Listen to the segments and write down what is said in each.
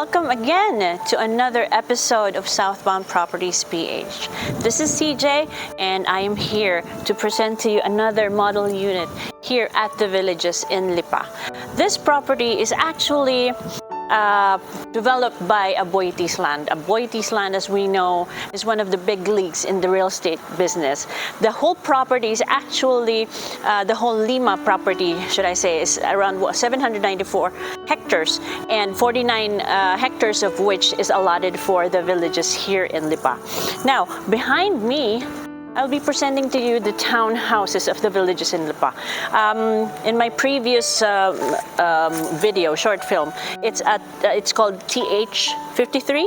welcome again to another episode of Southbound Properties PH. This is CJ and I am here to present to you another model unit here at the Villages in Lipa. This property is actually developed by Aboitiz Land. Aboitiz Land, as we know, is one of the big leagues in the real estate business. The whole property is actually, the whole Lima property, should I say, is around 794 hectares, and 49 hectares of which is allotted for the villages here in Lipa. Now, behind me, I'll be presenting to you the townhouses of the villages in Lipa. In my previous video, short film, it's called TH53.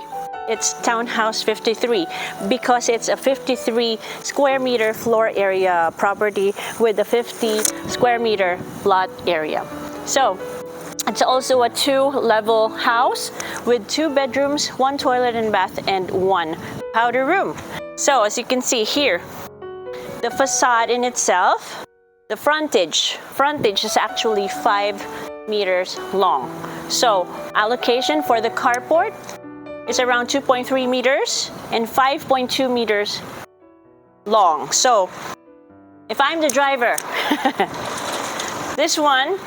It's Townhouse 53 because it's a 53 square meter floor area property with a 50 square meter lot area. So it's also a 2-level house with 2 bedrooms, 1 toilet and bath, and 1 powder room. So as you can see here, the facade in itself, the frontage is actually 5 meters long. So allocation for the carport is around 2.3 meters and 5.2 meters long. So if I'm the driver, this one,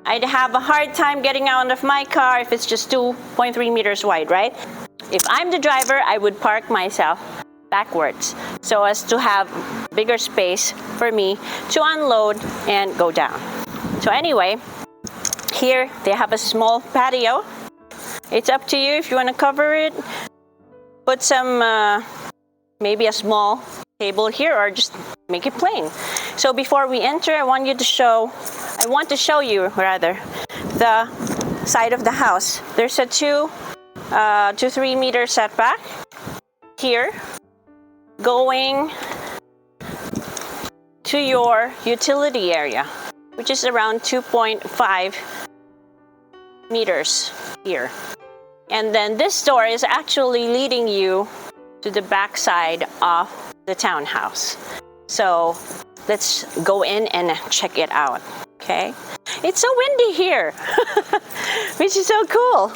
I'd have a hard time getting out of my car if it's just 2.3 meters wide, right? If I'm the driver, I would park myself backwards so as to have bigger space for me to unload and go down. So anyway, here they have a small patio. It's up to you if you want to cover it. Put some, maybe a small table here, or just make it plain. So before we enter, I want to show you the side of the house. There's a 2 to 3 meter setback here, going to your utility area, which is around 2.5 meters here. And then this door is actually leading you to the back side of the townhouse. So let's go in and check it out, okay? It's so windy here, which is so cool.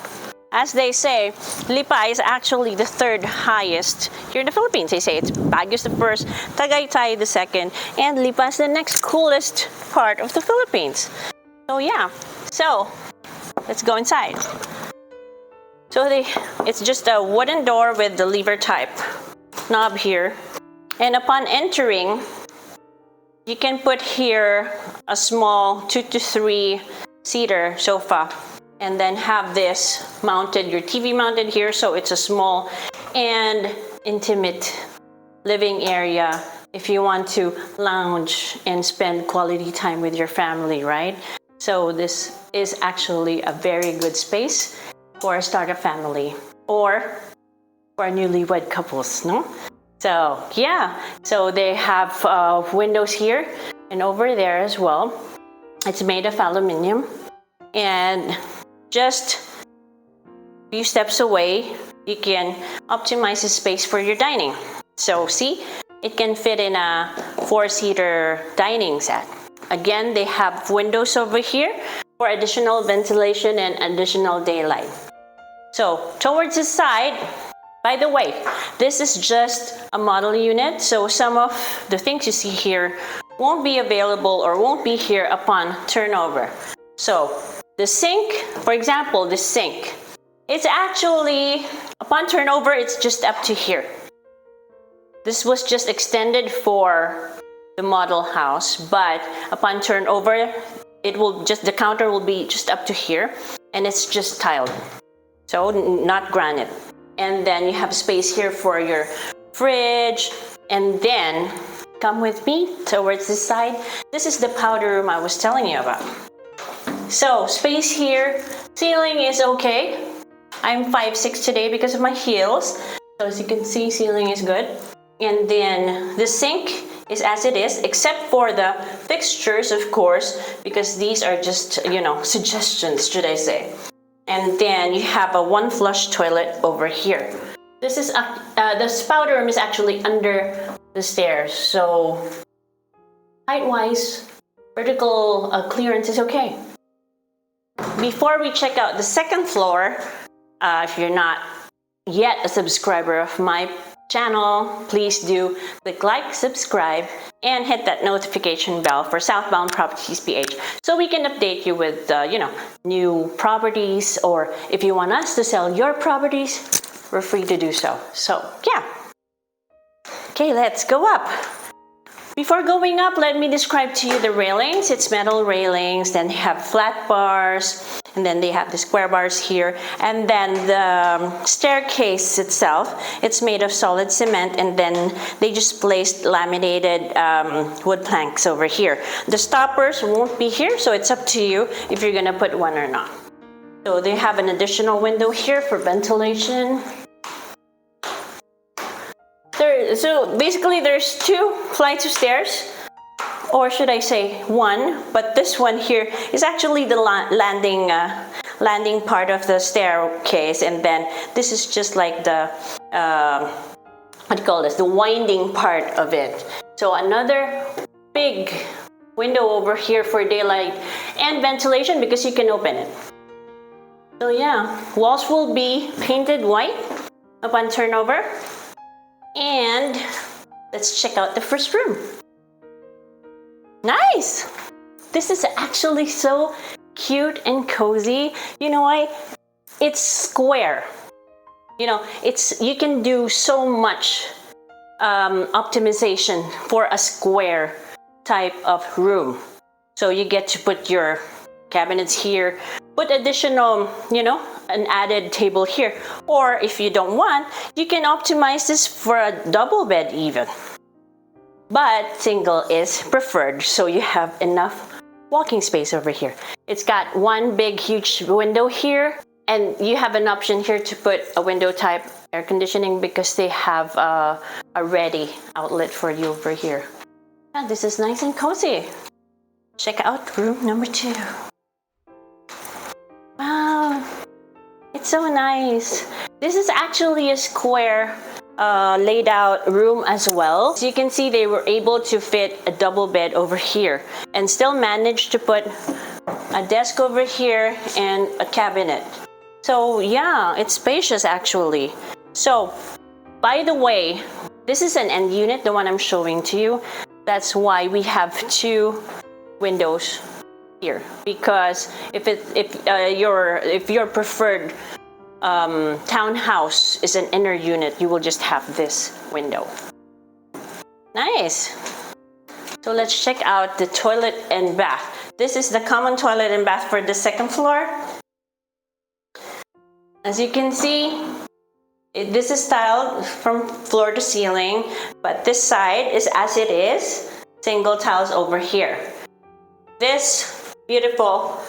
As they say, Lipa is actually the 3rd highest here in the Philippines. They say it's Baguio's the 1st, Tagaytay the 2nd, and Lipa is the next coolest part of the Philippines. So yeah, so let's go inside. So it's just a wooden door with the lever type knob here. And upon entering, you can put here a small 2 to 3 seater sofa, and then have this mounted, your TV mounted here, so it's a small and intimate living area if you want to lounge and spend quality time with your family, right? So this is actually a very good space for a startup family or for newlywed couples, no? So yeah, so they have windows here and over there as well. It's made of aluminum, and just a few steps away, you can optimize the space for your dining. So see, it can fit in a 4-seater dining set. Again, they have windows over here for additional ventilation and additional daylight. So towards the side, by the way, this is just a model unit, so some of the things you see here won't be available or won't be here upon turnover. So the sink, for example, the sink, it's actually, upon turnover, it's just up to here. This was just extended for the model house, but upon turnover, the counter will be just up to here, and it's just tiled, so not granite. And then you have space here for your fridge, and then come with me towards this side. This is the powder room I was telling you about. So space here, ceiling is okay. I'm 5'6" today because of my heels. So as you can see, ceiling is good. And then the sink is as it is, except for the fixtures, of course, because these are just, suggestions, should I say. And then you have a 1 flush toilet over here. This is the powder room is actually under the stairs, so height-wise, vertical clearance is okay. before we check out the second floor, if you're not yet a subscriber of my channel, please do click like, subscribe, and hit that notification bell for Southbound Properties PH, so we can update you with new properties, or if you want us to sell your properties, we're free to do so. So yeah, okay, let's go up. Before going up, let me describe to you the railings. It's metal railings, then they have flat bars, and then they have the square bars here. And then the staircase itself, it's made of solid cement, and then they just placed laminated wood planks over here. The stoppers won't be here, so it's up to you if you're gonna put one or not. So they have an additional window here for ventilation. So basically there's 2 flights of stairs, or should I say 1, but this one here is actually the landing part of the staircase, and then this is just like the what do you call this, the winding part of it. So another big window over here for daylight and ventilation, because you can open it. So yeah, walls will be painted white upon turnover. And let's check out the first room. Nice! This is actually so cute and cozy. You know why? It's square. You know, you can do so much optimization for a square type of room. So you get to put your cabinets here, put additional, an added table here, or if you don't want, you can optimize this for a double bed even. But single is preferred, so you have enough walking space over here. It's got one big huge window here, and you have an option here to put a window type air conditioning, because they have a ready outlet for you over here. And this is nice and cozy. Check out room number 2. Wow, it's so nice. This is actually a square laid out room as well. So you can see they were able to fit a double bed over here and still managed to put a desk over here and a cabinet. So yeah, it's spacious actually. So by the way, this is an end unit, the one I'm showing to you. That's why we have 2 windows here, because if your preferred townhouse is an inner unit, you will just have this window. Nice. So let's check out the toilet and bath. This is the common toilet and bath for the second floor. As you can see, this is tiled from floor to ceiling, but this side is as it is, single tiles over here. This beautiful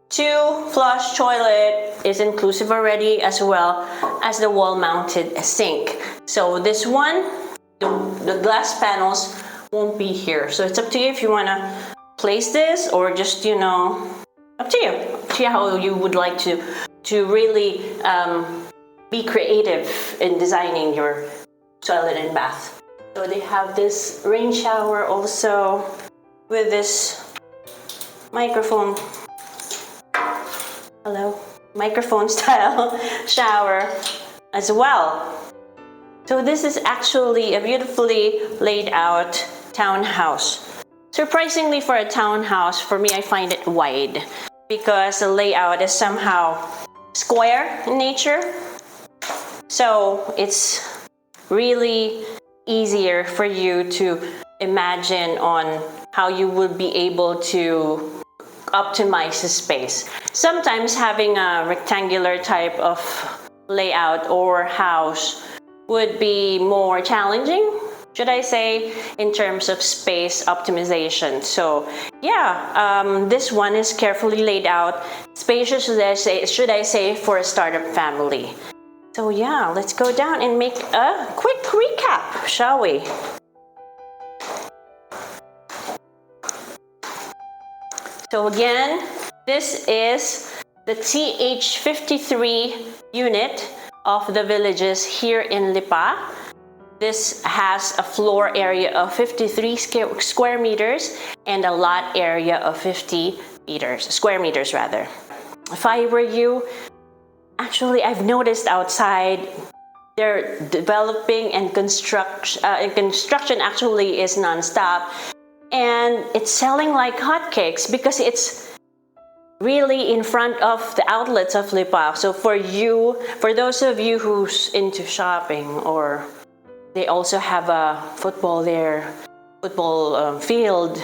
2 flush toilet is inclusive already, as well as the wall mounted sink. So this one, the glass panels won't be here. So it's up to you if you want to place this, or just, up to you. See how you would like to really be creative in designing your toilet and bath. So they have this rain shower also with this microphone style shower as well. So this is actually a beautifully laid out townhouse. Surprisingly, for a townhouse, for me, I find it wide, because the layout is somehow square in nature. So it's really easier for you to imagine on how you would be able to optimize the space. Sometimes having a rectangular type of layout or house would be more challenging, should I say, in terms of space optimization. So yeah, this one is carefully laid out, spacious, should I say, for a startup family. So yeah, let's go down and make a quick recap, shall we? So again, this is the TH53 unit of the Villages here in Lipa. This has a floor area of 53 square meters and a lot area of 50 square meters rather. if I were you, actually, I've noticed outside they're developing, and construction actually is nonstop, and it's selling like hotcakes because it's really in front of the outlets of lipa. So for those of you who's into shopping, or they also have a football field.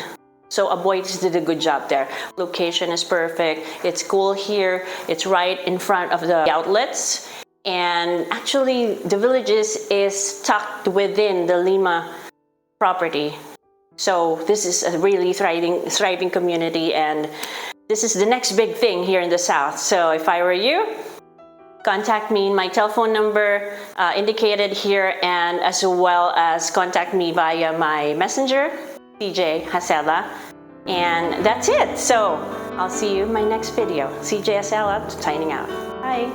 So Aboitiz did a good job there. Location is perfect. It's cool here. It's right in front of the outlets. And actually, the Villages is tucked within the Lima property. So this is a really thriving community, and this is the next big thing here in the South. So if I were you, contact me. My telephone number indicated here, and as well as contact me via my messenger, CJ Jacela. And that's it. So I'll see you in my next video. CJ Jacela signing out. Bye.